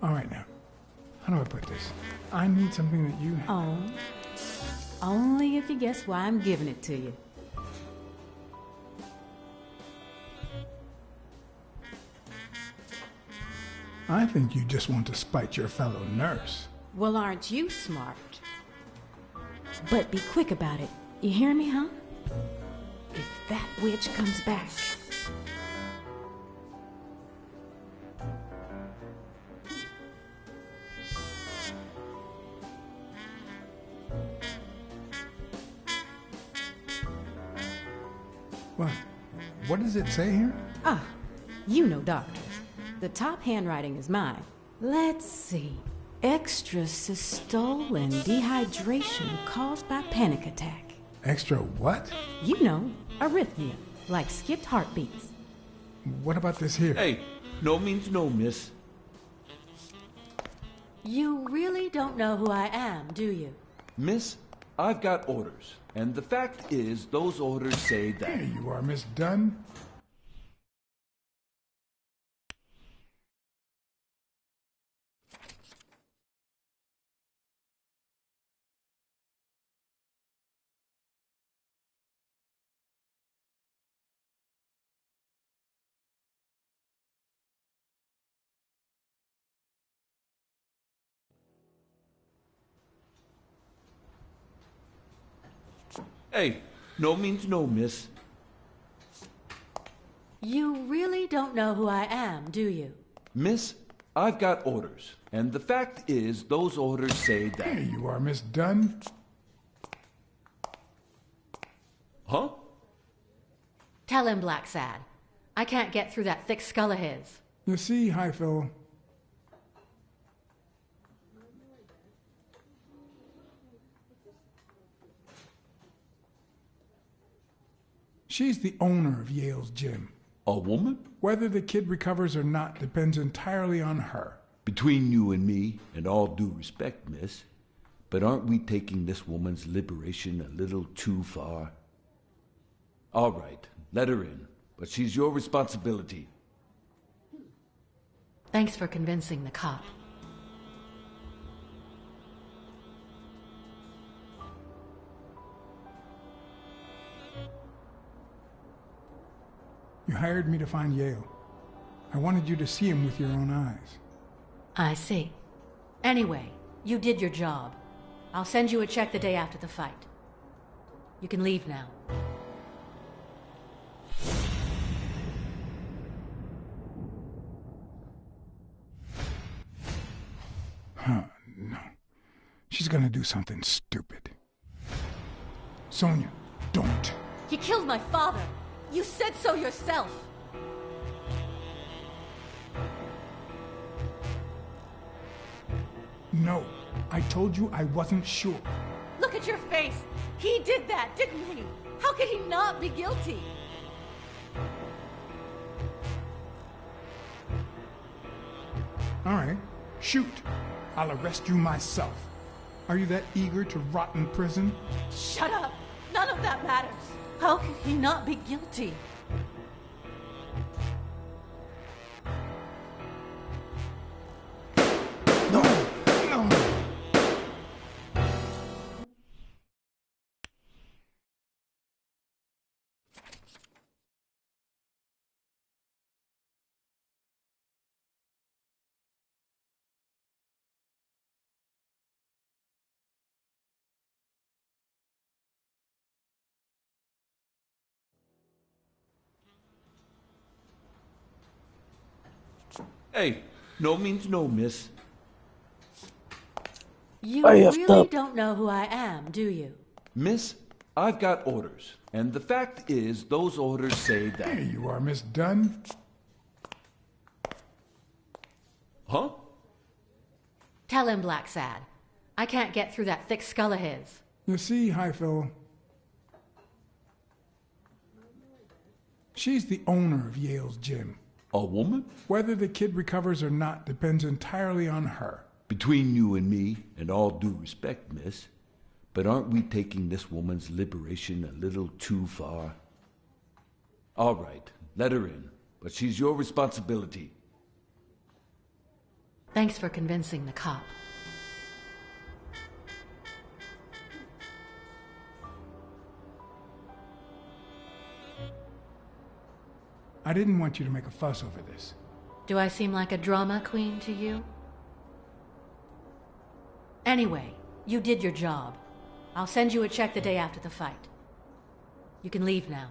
A: All right now. How do I put this? I need something that you have.
K: Oh. Only if you guess why I'm giving it to you.
A: I think you just want to spite your fellow nurse.
K: Well, aren't you smart? But be quick about it. You hear me, huh? If that witch comes back...
A: What does it say here?
K: Ah, you know doctors. The top handwriting is mine. Let's see. Extrasystole and dehydration caused by panic attack.
A: Extra what?
K: You know, arrhythmia, like skipped heartbeats.
A: What about this here?
F: Hey, no means no, miss.
C: You really don't know who I am, do you?
F: Miss, I've got orders. And the fact is, those orders say that...
A: Here you are, Miss Dunn.
F: Hey, no means no, miss.
C: You really don't know who I am, do you?
F: Miss, I've got orders. And the fact is, those orders say that...
A: There you are, Miss Dunn.
F: Huh?
C: Tell him, Black Sad. I can't get through that thick skull of his.
A: You see, Highfill, she's the owner of Yale's gym.
F: A woman?
A: Whether the kid recovers or not depends entirely on her.
F: Between you and me, and all due respect, miss, but aren't we taking this woman's liberation a little too far? All right, let her in, but she's your responsibility.
C: Thanks for convincing the cop.
A: You hired me to find Yale. I wanted you to see him with your own eyes.
C: I see. Anyway, you did your job. I'll send you a check the day after the fight. You can leave now.
A: No. She's gonna do something stupid. Sonia, don't.
C: He killed my father. You said so yourself.
A: No, I told you I wasn't sure.
C: Look at your face. He did that, didn't he? How could he not be guilty?
A: All right, shoot. I'll arrest you myself. Are you that eager to rot in prison?
C: Shut up. None of that matters. How could he not be guilty?
A: No, no.
F: Hey, no means no, miss.
C: You really don't know who I am, do you?
F: Miss, I've got orders. And the fact is, those orders say that...
A: There you are, Miss Dunn.
F: Huh?
C: Tell him, Black Sad. I can't get through that thick skull of his.
A: You see, Highfill, she's the owner of Yale's gym.
F: A woman?
A: Whether the kid recovers or not depends entirely on her.
F: Between you and me, and all due respect, miss, but aren't we taking this woman's liberation a little too far? All right, let her in, but she's your responsibility.
C: Thanks for convincing the cop.
A: I didn't want you to make a fuss over this.
C: Do I seem like a drama queen to you? Anyway, you did your job. I'll send you a check the day after the fight. You can leave now.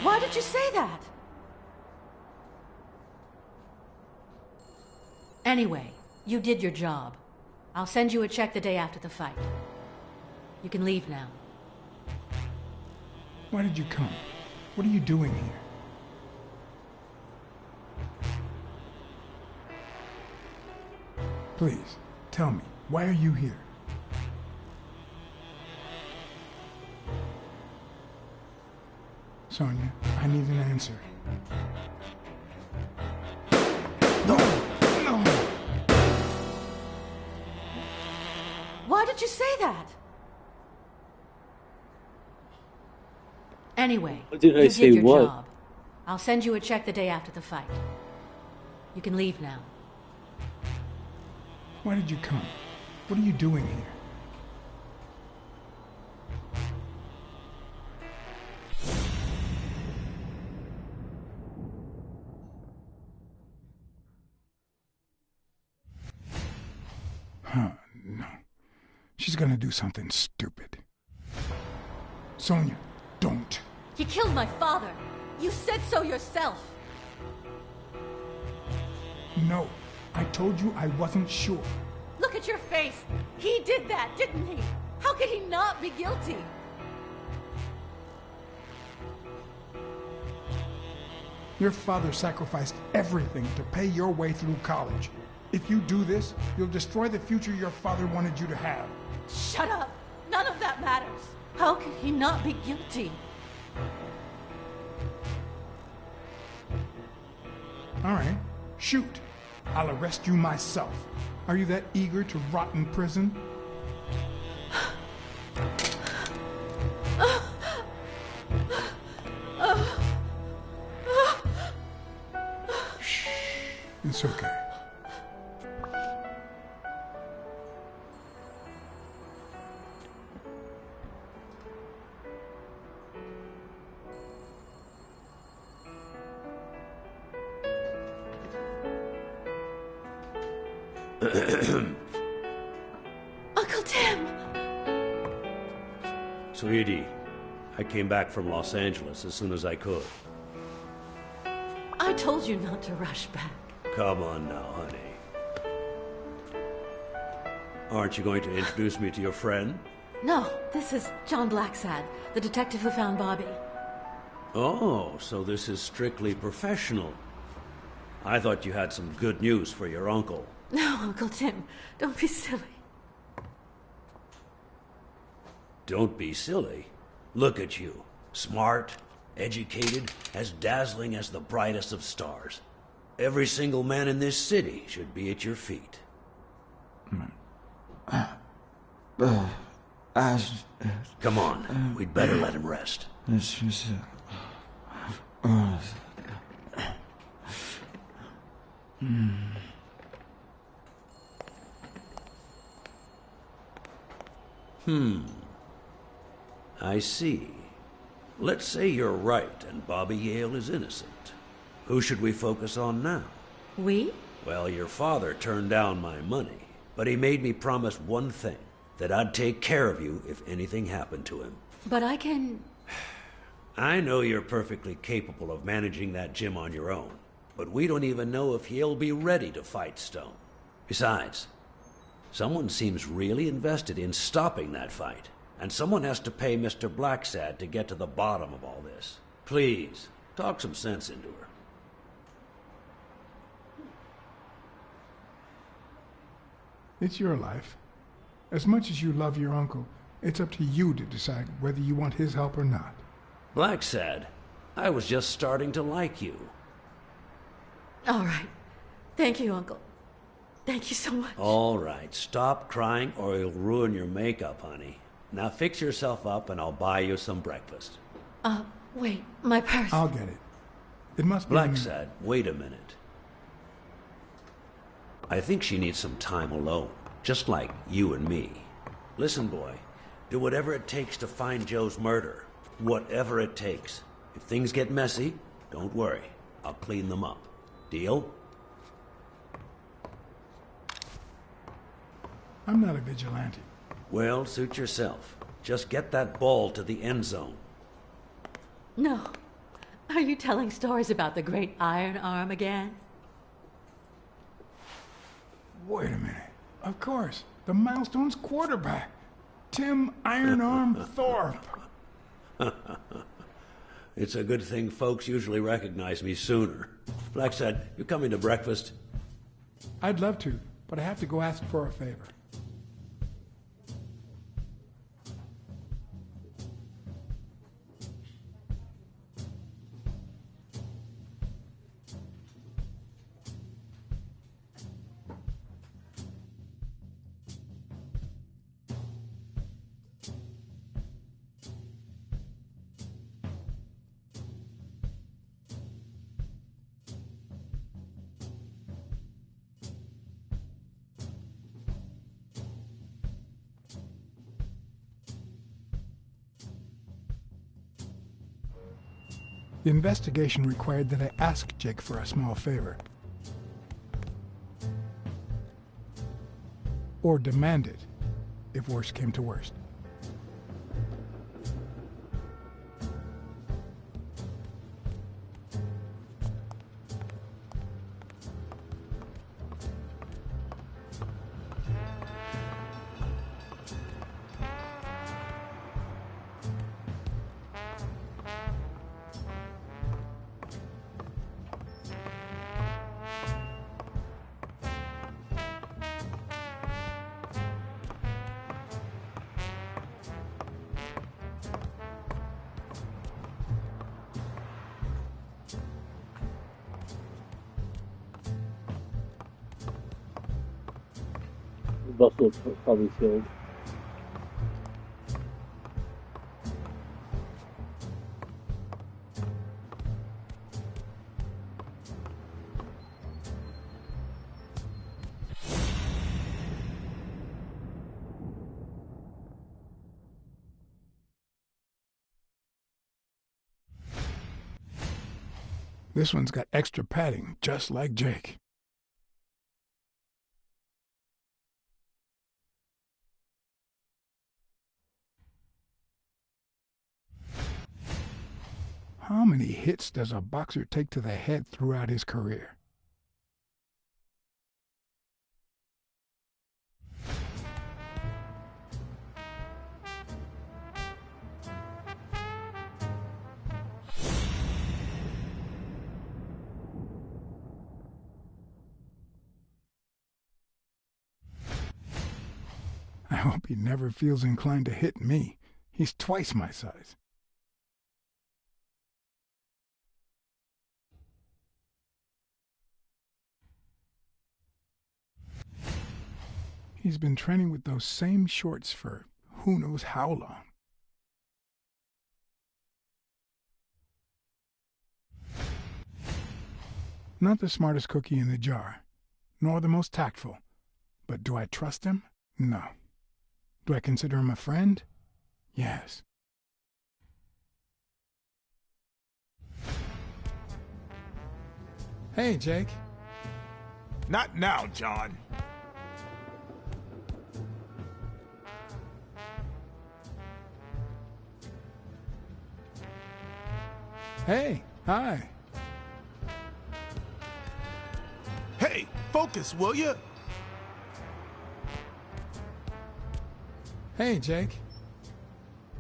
C: Why did you say that? Anyway, you did your job. I'll send you a check the day after the fight. You can leave now.
A: Why did you come? What are you doing here? Please, tell me, why are you here? Sonia, I need an answer. No! No!
C: Why did you say that? Anyway,
B: What did I
C: you
B: say
C: did your
B: what?
C: job. I'll send you a check the day after the fight. You can leave now.
A: Why did you come? What are you doing here? No. She's gonna do something stupid. Sonia, don't.
C: He killed my father. You said so yourself.
A: No, I told you I wasn't sure.
C: Look at your face. He did that, didn't he? How could he not be guilty?
A: Your father sacrificed everything to pay your way through college. If you do this, you'll destroy the future your father wanted you to have.
C: Shut up. None of that matters. How could he not be guilty?
A: All right, shoot. I'll arrest you myself. Are you that eager to rot in prison? Shh. It's okay.
C: Uncle Tim!
N: Sweetie, I came back from Los Angeles as soon as I could.
C: I told you not to rush back.
N: Come on now, honey. Aren't you going to introduce me to your friend?
C: No, this is John Blacksad, the detective who found Bobby.
N: Oh, so this is strictly professional. I thought you had some good news for your uncle.
C: No, Uncle Tim, don't be silly.
N: Don't be silly. Look at you. Smart, educated, as dazzling as the brightest of stars. Every single man in this city should be at your feet. Come on, we'd better let him rest. I see. Let's say you're right and Bobby Yale is innocent. Who should we focus on now?
C: We?
N: Well, your father turned down my money, but he made me promise one thing, that I'd take care of you if anything happened to him.
C: But I can...
N: I know you're perfectly capable of managing that gym on your own, but we don't even know if he'll be ready to fight Stone. Besides, someone seems really invested in stopping that fight, and someone has to pay Mr. Blacksad to get to the bottom of all this. Please, talk some sense into her.
A: It's your life. As much as you love your uncle, it's up to you to decide whether you want his help or not.
N: Blacksad, I was just starting to like you.
C: All right. Thank you, Uncle. Thank you so much.
N: All right, stop crying or you'll ruin your makeup, honey. Now fix yourself up and I'll buy you some breakfast.
C: Wait, my purse.
A: I'll get it. It must be...
N: Blacksad, wait a minute. I think she needs some time alone, just like you and me. Listen, boy, do whatever it takes to find Joe's murder. Whatever it takes. If things get messy, don't worry. I'll clean them up. Deal?
A: I'm not a vigilante.
N: Well, suit yourself. Just get that ball to the end zone.
C: No. Are you telling stories about the great Iron Arm again?
A: Wait a minute. Of course. The Milestones quarterback. Tim Iron Arm Thorpe.
N: It's a good thing folks usually recognize me sooner. Blacksad, you coming to breakfast?
A: I'd love to, but I have to go ask for a favor. The investigation required that I ask Jake for a small favor. Or demand it, if worst came to worst.
B: Buffalo probably killed.
A: This one's got extra padding, just like Jake. How many hits does a boxer take to the head throughout his career? I hope he never feels inclined to hit me. He's twice my size. He's been training with those same shorts for who knows how long. Not the smartest cookie in the jar, nor the most tactful. But do I trust him? No. Do I consider him a friend? Yes. Hey, Jake.
L: Not now, John.
A: Hey, hi.
L: Hey, focus, will you?
A: Hey, Jake.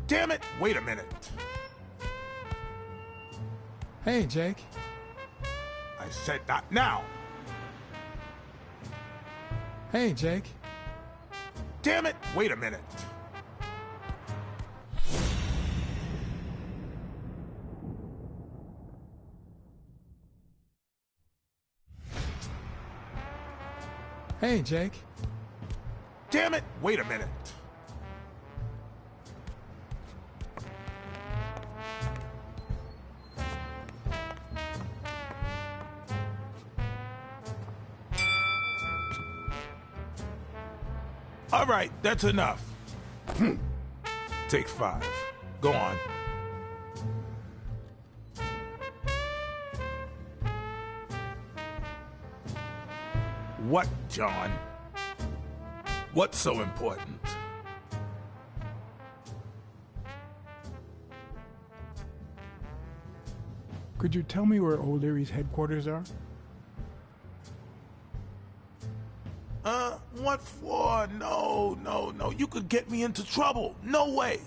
L: Damn it! Wait a minute.
A: Hey, Jake.
L: I said not now.
A: Hey, Jake.
L: Damn it! Wait a minute.
A: Hey, Jake.
L: Damn it! Wait a minute. All right, that's enough. Take 5. Go on. What, John? What's so important?
A: Could you tell me where O'Leary's headquarters are?
L: What for? No. You could get me into trouble. No way.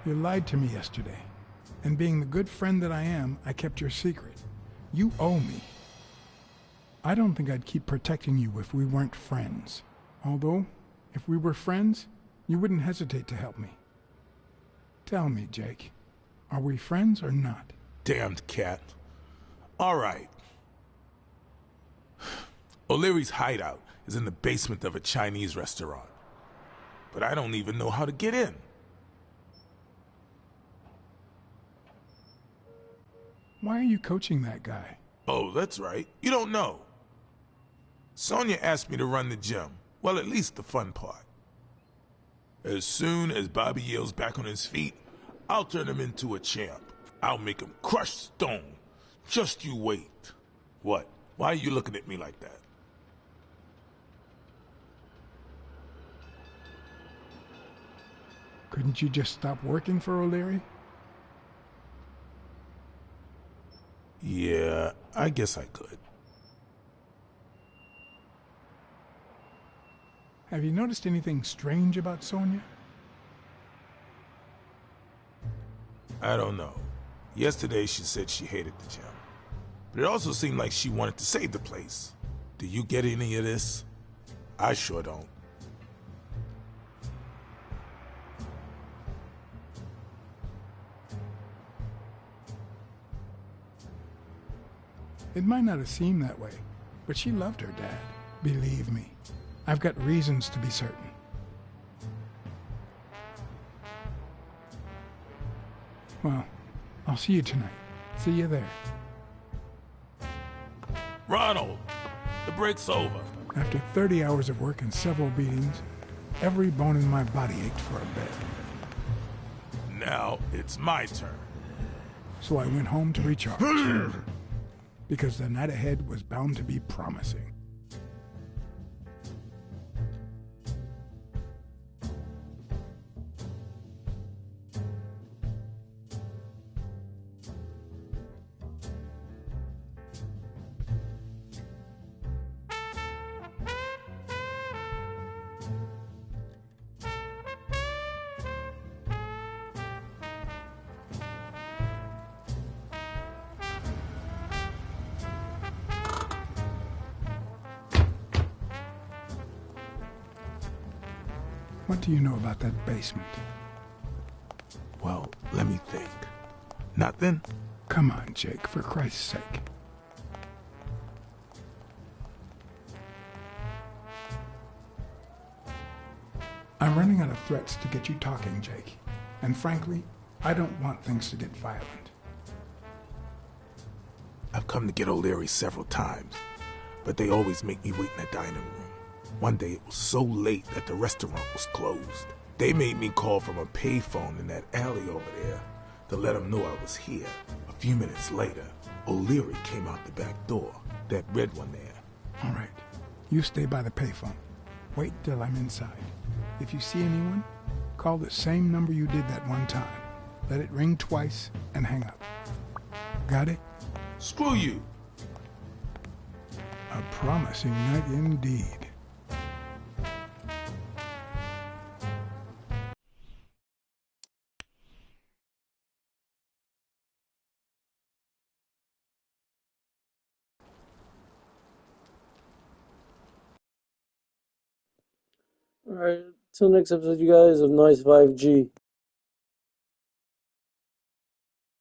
A: You lied to me yesterday. And being the good friend that I am, I kept your secret. You owe me. I don't think I'd keep protecting you if we weren't friends. Although, if we were friends, you wouldn't hesitate to help me. Tell me, Jake, are we friends or not?
L: Damned cat. All right. O'Leary's hideout is in the basement of a Chinese restaurant. But I don't even know how to get in.
A: Why are you coaching that guy?
L: Oh, that's right. You don't know. Sonia asked me to run the gym. Well, at least the fun part. As soon as Bobby Yale's back on his feet, I'll turn him into a champ. I'll make him crush stone. Just you wait. What? Why are you looking at me like that?
A: Couldn't you just stop working for O'Leary?
L: Yeah, I guess I could.
A: Have you noticed anything strange about Sonia?
L: I don't know. Yesterday she said she hated the gym. But it also seemed like she wanted to save the place. Do you get any of this? I sure don't.
A: It might not have seemed that way, but she loved her dad. Believe me, I've got reasons to be certain. Well, I'll see you tonight. See you there.
L: Ronald, the break's over.
A: After 30 hours of work and several beatings, every bone in my body ached for a bed.
L: Now it's my turn.
A: So I went home to recharge. Because the night ahead was bound to be promising. What do you know about that basement?
L: Well, let me think. Nothing?
A: Come on, Jake, for Christ's sake. I'm running out of threats to get you talking, Jake. And frankly, I don't want things to get violent.
L: I've come to get O'Leary several times, but they always make me wait in the dining room. One day it was so late that the restaurant was closed. They made me call from a payphone in that alley over there to let them know I was here. A few minutes later, O'Leary came out the back door, that red one there.
A: All right, you stay by the payphone. Wait till I'm inside. If you see anyone, call the same number you did that one time. Let it ring twice and hang up. Got it?
L: Screw you!
A: A promising night indeed.
B: Alright, till next episode, you guys, of Nice 5G.